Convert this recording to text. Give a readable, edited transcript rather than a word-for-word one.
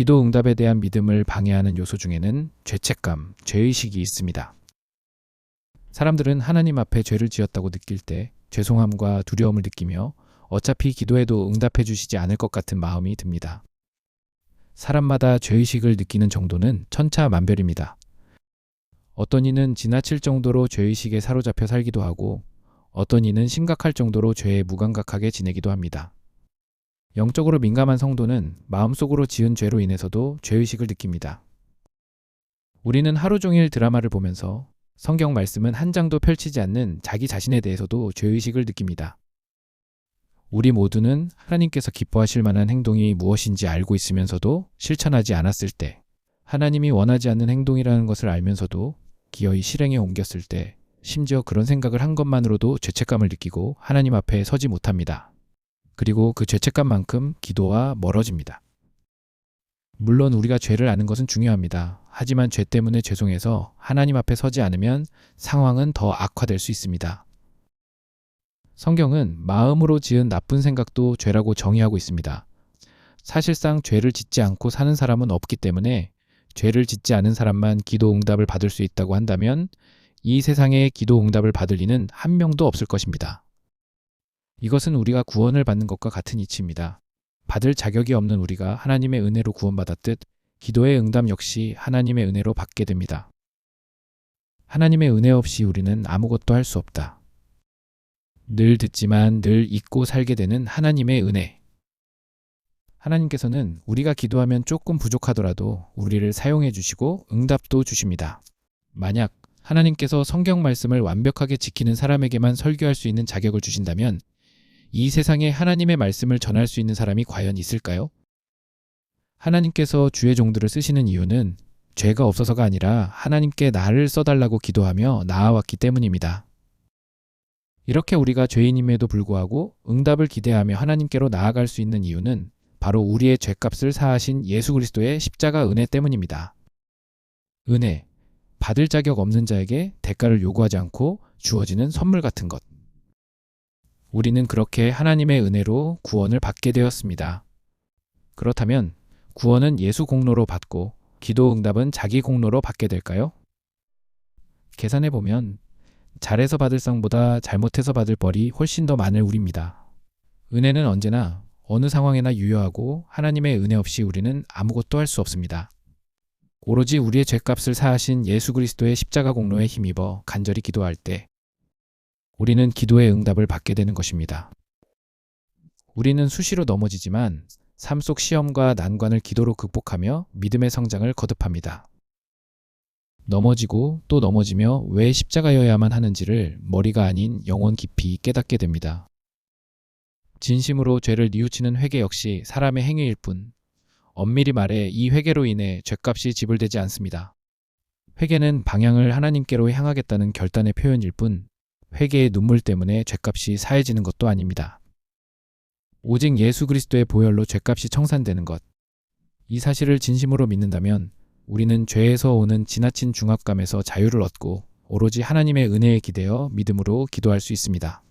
기도 응답에 대한 믿음을 방해하는 요소 중에는 죄책감, 죄의식이 있습니다. 사람들은 하나님 앞에 죄를 지었다고 느낄 때 죄송함과 두려움을 느끼며 어차피 기도해도 응답해 주시지 않을 것 같은 마음이 듭니다. 사람마다 죄의식을 느끼는 정도는 천차만별입니다. 어떤 이는 지나칠 정도로 죄의식에 사로잡혀 살기도 하고 어떤 이는 심각할 정도로 죄에 무감각하게 지내기도 합니다. 영적으로 민감한 성도는 마음속으로 지은 죄로 인해서도 죄의식을 느낍니다. 우리는 하루 종일 드라마를 보면서 성경 말씀은 한 장도 펼치지 않는 자기 자신에 대해서도 죄의식을 느낍니다. 우리 모두는 하나님께서 기뻐하실 만한 행동이 무엇인지 알고 있으면서도 실천하지 않았을 때, 하나님이 원하지 않는 행동이라는 것을 알면서도 기어이 실행에 옮겼을 때, 심지어 그런 생각을 한 것만으로도 죄책감을 느끼고 하나님 앞에 서지 못합니다. 그리고 그 죄책감만큼 기도와 멀어집니다. 물론 우리가 죄를 아는 것은 중요합니다. 하지만 죄 때문에 죄송해서 하나님 앞에 서지 않으면 상황은 더 악화될 수 있습니다. 성경은 마음으로 지은 나쁜 생각도 죄라고 정의하고 있습니다. 사실상 죄를 짓지 않고 사는 사람은 없기 때문에 죄를 짓지 않은 사람만 기도 응답을 받을 수 있다고 한다면 이 세상에 기도 응답을 받을 이는 한 명도 없을 것입니다. 이것은 우리가 구원을 받는 것과 같은 이치입니다. 받을 자격이 없는 우리가 하나님의 은혜로 구원받았듯 기도의 응답 역시 하나님의 은혜로 받게 됩니다. 하나님의 은혜 없이 우리는 아무것도 할 수 없다. 늘 듣지만 늘 잊고 살게 되는 하나님의 은혜. 하나님께서는 우리가 기도하면 조금 부족하더라도 우리를 사용해 주시고 응답도 주십니다. 만약 하나님께서 성경 말씀을 완벽하게 지키는 사람에게만 설교할 수 있는 자격을 주신다면 이 세상에 하나님의 말씀을 전할 수 있는 사람이 과연 있을까요? 하나님께서 주의 종들을 쓰시는 이유는 죄가 없어서가 아니라 하나님께 나를 써달라고 기도하며 나아왔기 때문입니다. 이렇게 우리가 죄인임에도 불구하고 응답을 기대하며 하나님께로 나아갈 수 있는 이유는 바로 우리의 죄값을 사하신 예수 그리스도의 십자가 은혜 때문입니다. 은혜, 받을 자격 없는 자에게 대가를 요구하지 않고 주어지는 선물 같은 것. 우리는 그렇게 하나님의 은혜로 구원을 받게 되었습니다. 그렇다면 구원은 예수 공로로 받고 기도 응답은 자기 공로로 받게 될까요? 계산해보면 잘해서 받을 상보다 잘못해서 받을 벌이 훨씬 더 많을 우리입니다. 은혜는 언제나 어느 상황에나 유효하고 하나님의 은혜 없이 우리는 아무것도 할 수 없습니다. 오로지 우리의 죄값을 사하신 예수 그리스도의 십자가 공로에 힘입어 간절히 기도할 때 우리는 기도의 응답을 받게 되는 것입니다. 우리는 수시로 넘어지지만 삶 속 시험과 난관을 기도로 극복하며 믿음의 성장을 거듭합니다. 넘어지고 또 넘어지며 왜 십자가여야만 하는지를 머리가 아닌 영혼 깊이 깨닫게 됩니다. 진심으로 죄를 뉘우치는 회개 역시 사람의 행위일 뿐, 엄밀히 말해 이 회개로 인해 죄값이 지불되지 않습니다. 회개는 방향을 하나님께로 향하겠다는 결단의 표현일 뿐, 회개의 눈물 때문에 죄값이 사해지는 것도 아닙니다. 오직 예수 그리스도의 보혈로 죄값이 청산되는 것, 이 사실을 진심으로 믿는다면 우리는 죄에서 오는 지나친 중압감에서 자유를 얻고 오로지 하나님의 은혜에 기대어 믿음으로 기도할 수 있습니다.